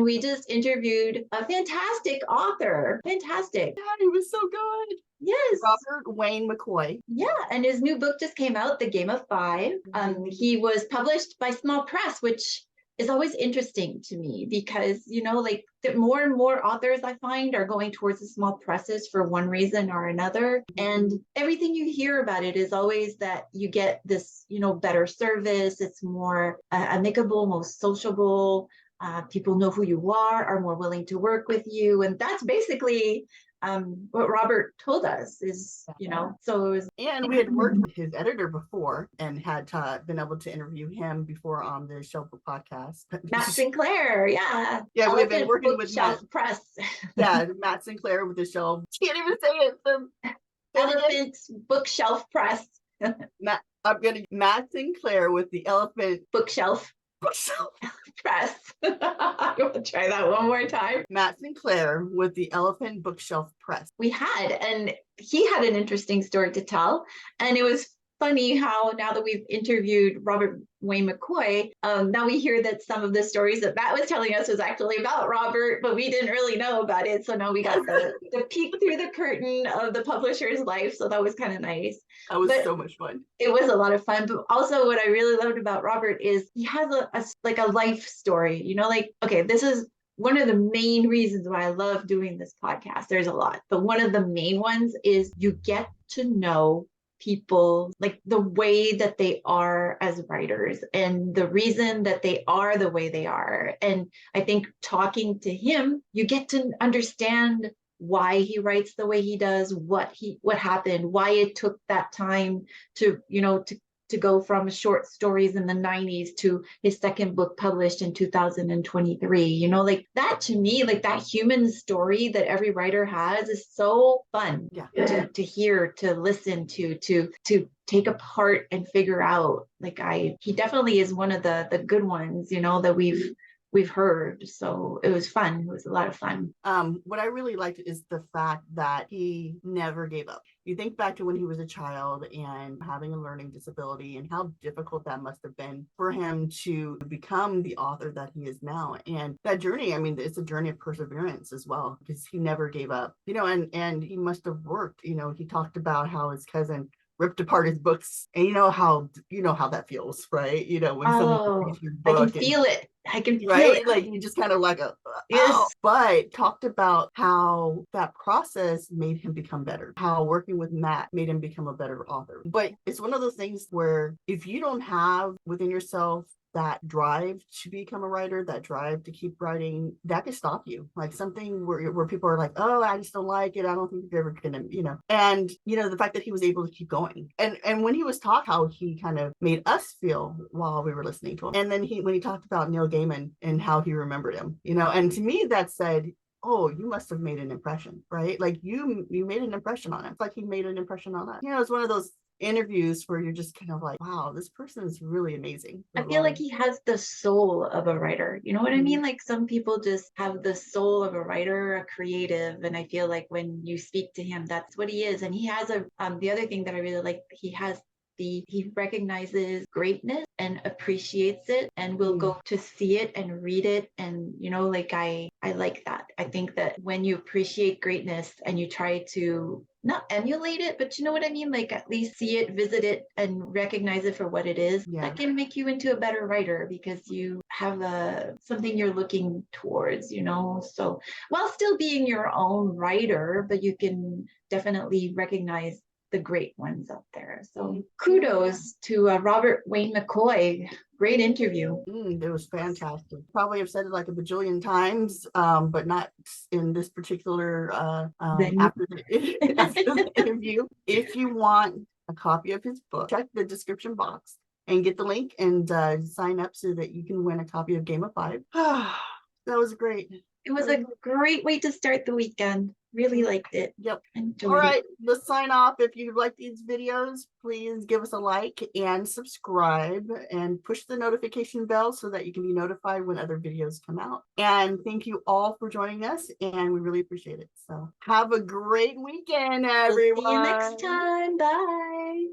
We just interviewed a fantastic author. Fantastic. Yeah, he was so good. Yes. Robert Wayne McCoy. Yeah, and his new book just came out, The Game of Five. He was published by small press, which is always interesting to me because, like the more and more authors I find are going towards the small presses for one reason or another. And everything you hear about it is always that you get this, better service. It's more amicable, more sociable. People know who you are more willing to work with you. And that's basically what Robert told us is, so it was. And we had worked with his editor before and had been able to interview him before on the Shelf Podcast. Matt Sinclair, yeah. Yeah, we've been working with Shelf Press. Yeah, Matt Sinclair with the Shelf. Can't even say it. Elephant Bookshelf Press. Matt Sinclair with the Elephant Bookshelf Press. I want to try that one more time. Matt Sinclair with the Elephant Bookshelf Press. We had, and he had an interesting story to tell. And it was funny how now that we've interviewed Robert Wayne McCoy, now we hear that some of the stories that Matt was telling us was actually about Robert, but we didn't really know about it. So now we got the peek through the curtain of the publisher's life. So that was kind of nice. That was so much fun. It was a lot of fun. But also what I really loved about Robert is he has a life story, okay, this is one of the main reasons why I love doing this podcast. There's a lot, but one of the main ones is you get to know people, like the way that they are as writers and the reason that they are the way they are. And I think talking to him, you get to understand why he writes the way he does, what happened, why it took that time to go from short stories in the 90s to his second book published in 2023. Like that, to me, like that human story that every writer has is so fun to hear, to listen to take apart and figure out. Like he definitely is one of the good ones, that we've heard. So it was fun. It was a lot of fun. What I really liked is the fact that he never gave up. You think back to when he was a child and having a learning disability and how difficult that must have been for him to become the author that he is now. And that journey, I mean, it's a journey of perseverance as well, because he never gave up, and he must have worked. He talked about how his cousin ripped apart his books, and how that feels, right? When someone reads your book, I can feel it. Like you just kind of like but talked about how that process made him become better, how working with Matt made him become a better author. But it's one of those things where if you don't have within yourself that drive to become a writer, that drive to keep writing, that could stop you. Like something where people are like, oh, I just don't like it. I don't think you're ever gonna, And the fact that he was able to keep going. And when he was taught how he kind of made us feel while we were listening to him. And then when he talked about Neil Gaiman and how he remembered him, and to me that said, oh, you must have made an impression, right? Like you made an impression on him. It's like he made an impression on us. It's one of those interviews where you're just kind of like, wow, this person is really amazing. I feel like he has the soul of a writer. You know what I mean? Like some people just have the soul of a writer, a creative. And I feel like when you speak to him, that's what he is. And he has the other thing that I really like, he recognizes greatness and appreciates it and will go to see it and read it. And, I like that. I think that when you appreciate greatness and you try to not emulate it, but you know what I mean? Like at least see it, visit it, and recognize it for what it is. That can make you into a better writer because you have something you're looking towards, So while still being your own writer, but you can definitely recognize the great ones up there. So kudos to Robert Wayne McCoy. Great interview. It was fantastic. Probably have said it like a bajillion times, but not in this particular after the interview. If you want a copy of his book, check the description box and get the link and sign up so that you can win a copy of Game of Five. That was great. It was a great way to start the weekend. Really liked it. Yep. All right, let's sign off. If you like these videos, please give us a like and subscribe and push the notification bell so that you can be notified when other videos come out. And thank you all for joining us, and we really appreciate it. So have a great weekend, everyone. We'll see you next time. Bye.